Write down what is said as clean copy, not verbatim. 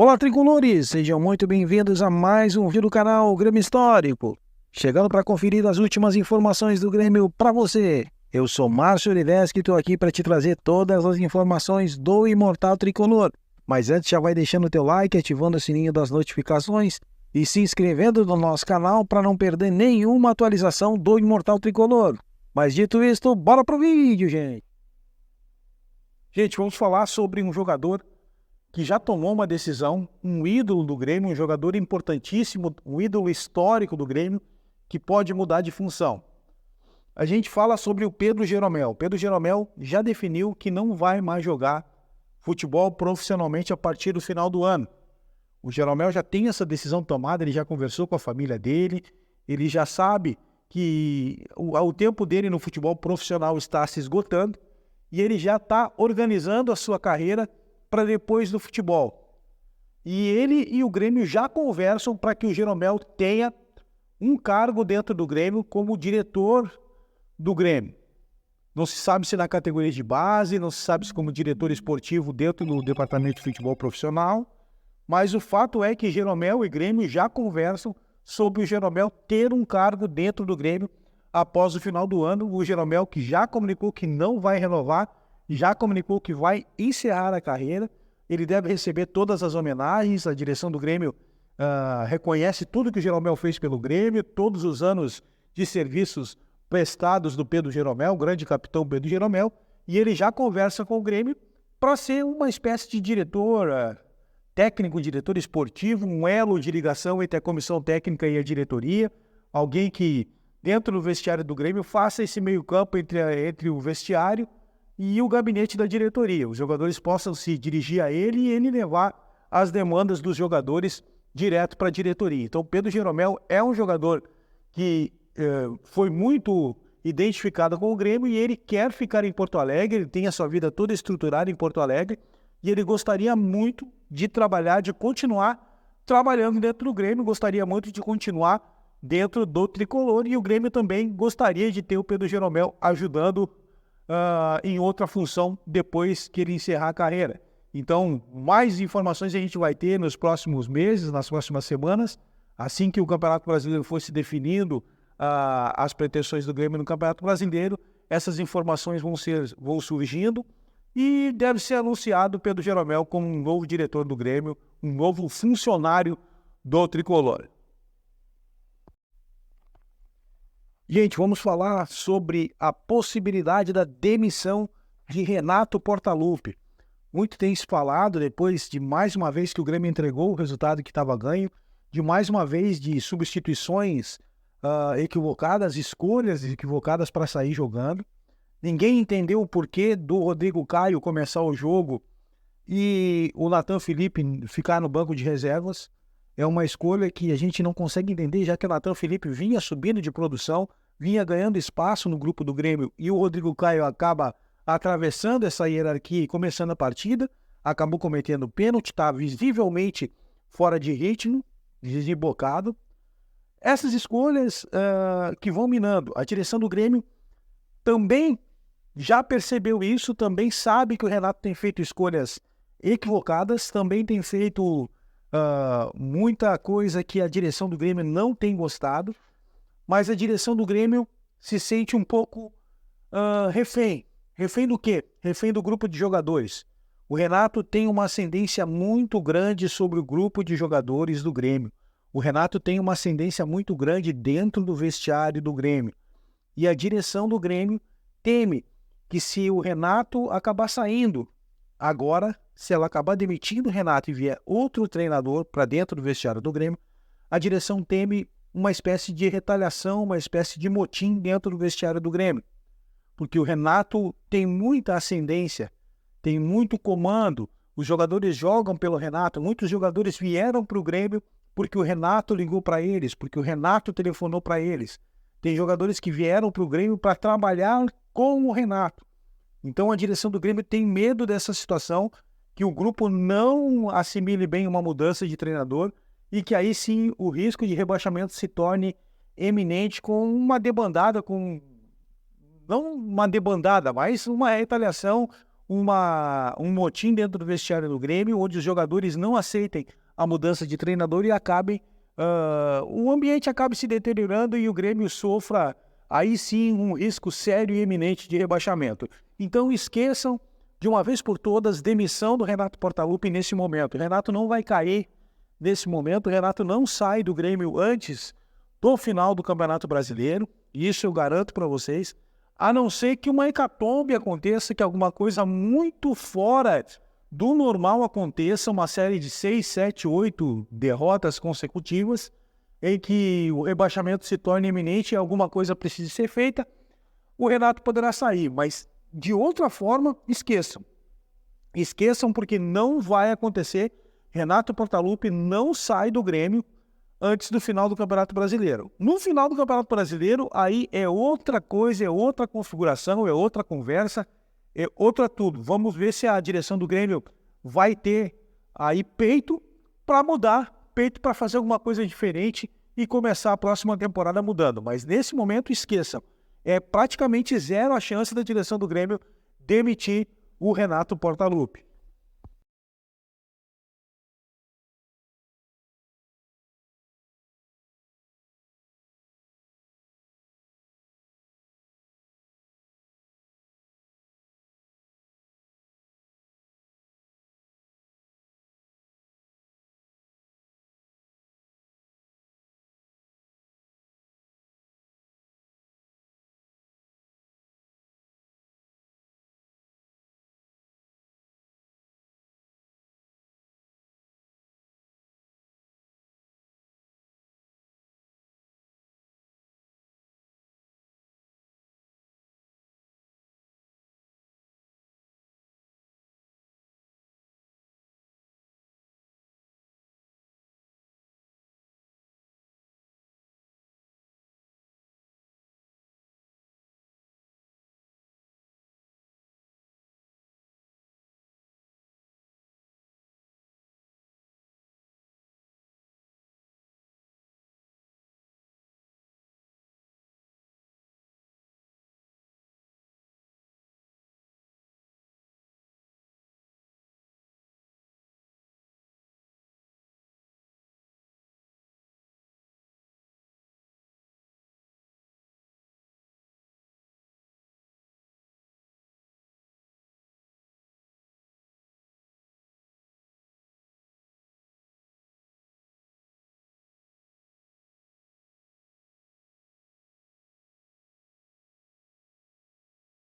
Olá, tricolores! Sejam muito bem-vindos a mais um vídeo do canal Grêmio Histórico. Chegando para conferir as últimas informações do Grêmio para você. Eu sou Márcio Oliveski e estou aqui para te trazer todas as informações do Imortal Tricolor. Mas antes, já vai deixando o teu like, ativando o sininho das notificações e se inscrevendo no nosso canal para não perder nenhuma atualização do Imortal Tricolor. Mas dito isto, bora pro vídeo, gente! Gente, vamos falar sobre um jogador que já tomou uma decisão, um ídolo do Grêmio, um jogador importantíssimo, um ídolo histórico do Grêmio, que pode mudar de função. A gente fala sobre o Pedro Jeromel. O Pedro Jeromel já definiu que não vai mais jogar futebol profissionalmente a partir do final do ano. O Jeromel já tem essa decisão tomada, ele já conversou com a família dele, ele já sabe que o tempo dele no futebol profissional está se esgotando e ele já está organizando a sua carreira para depois do futebol. E ele e o Grêmio já conversam para que o Jeromel tenha um cargo dentro do Grêmio como diretor do Grêmio. Não se sabe se na categoria de base, não se sabe se como diretor esportivo dentro do departamento de futebol profissional, mas o fato é que Jeromel e Grêmio já conversam sobre o Jeromel ter um cargo dentro do Grêmio após o final do ano. O Jeromel, que já comunicou que não vai renovar, já comunicou que vai encerrar a carreira. Ele deve receber todas as homenagens. A direção do Grêmio reconhece tudo que o Jeromel fez pelo Grêmio, todos os anos de serviços prestados do Pedro Jeromel, o grande capitão Pedro Jeromel, e ele já conversa com o Grêmio para ser uma espécie de diretor técnico, diretor esportivo, um elo de ligação entre a comissão técnica e a diretoria, alguém que dentro do vestiário do Grêmio faça esse meio campo entre o vestiário e o gabinete da diretoria. Os jogadores possam se dirigir a ele e ele levar as demandas dos jogadores direto para a diretoria. Então, Pedro Jeromel é um jogador que foi muito identificado com o Grêmio e ele quer ficar em Porto Alegre, ele tem a sua vida toda estruturada em Porto Alegre e ele gostaria muito de trabalhar, de continuar trabalhando dentro do Grêmio, gostaria muito de continuar dentro do Tricolor e o Grêmio também gostaria de ter o Pedro Jeromel ajudando em outra função depois que ele encerrar a carreira. Então, mais informações a gente vai ter nos próximos meses, nas próximas semanas, assim que o Campeonato Brasileiro for se definindo as pretensões do Grêmio no Campeonato Brasileiro, essas informações vão surgindo e deve ser anunciado Pedro Jeromel como um novo diretor do Grêmio, um novo funcionário do Tricolor. Gente, vamos falar sobre a possibilidade da demissão de Renato Portaluppi. Muito tem se falado, depois de mais uma vez que o Grêmio entregou o resultado que estava ganho, de mais uma vez de substituições equivocadas, escolhas equivocadas para sair jogando. Ninguém entendeu o porquê do Rodrigo Caio começar o jogo e o Natan Felipe ficar no banco de reservas. É uma escolha que a gente não consegue entender, já que o Natan Felipe vinha subindo de produção, vinha ganhando espaço no grupo do Grêmio e o Rodrigo Caio acaba atravessando essa hierarquia e começando a partida, acabou cometendo pênalti, está visivelmente fora de ritmo, desembocado. Essas escolhas que vão minando. A direção do Grêmio também já percebeu isso, também sabe que o Renato tem feito escolhas equivocadas, também tem feito muita coisa que a direção do Grêmio não tem gostado, mas a direção do Grêmio se sente um pouco refém. Refém do quê? Refém do grupo de jogadores. O Renato tem uma ascendência muito grande sobre o grupo de jogadores do Grêmio. O Renato tem uma ascendência muito grande dentro do vestiário do Grêmio. E a direção do Grêmio teme que se o Renato acabar saindo agora, se ela acabar demitindo o Renato e vier outro treinador para dentro do vestiário do Grêmio, a direção teme uma espécie de retaliação, uma espécie de motim dentro do vestiário do Grêmio. Porque o Renato tem muita ascendência, tem muito comando, os jogadores jogam pelo Renato, muitos jogadores vieram para o Grêmio porque o Renato ligou para eles, porque o Renato telefonou para eles. Tem jogadores que vieram para o Grêmio para trabalhar com o Renato. Então a direção do Grêmio tem medo dessa situação, que o grupo não assimile bem uma mudança de treinador e que aí sim o risco de rebaixamento se torne eminente com uma debandada, não uma debandada, mas uma retaliação, um motim dentro do vestiário do Grêmio, onde os jogadores não aceitem a mudança de treinador e o ambiente acabe se deteriorando e o Grêmio sofra, aí sim, um risco sério e iminente de rebaixamento. Então esqueçam, de uma vez por todas, demissão do Renato Portaluppi nesse momento. O Renato não vai cair nesse momento, o Renato não sai do Grêmio antes do final do Campeonato Brasileiro, e isso eu garanto para vocês, a não ser que uma hecatombe aconteça, que alguma coisa muito fora do normal aconteça, uma série de 6, 7, 8 derrotas consecutivas, em que o rebaixamento se torne iminente e alguma coisa precise ser feita, o Renato poderá sair, mas de outra forma, esqueçam. Esqueçam porque não vai acontecer. Renato Portaluppi não sai do Grêmio antes do final do Campeonato Brasileiro. No final do Campeonato Brasileiro, aí é outra coisa, é outra configuração, é outra conversa, é outra tudo. Vamos ver se a direção do Grêmio vai ter aí peito para mudar, peito para fazer alguma coisa diferente e começar a próxima temporada mudando. Mas nesse momento, esqueçam. É praticamente zero a chance da direção do Grêmio demitir o Renato Portaluppi.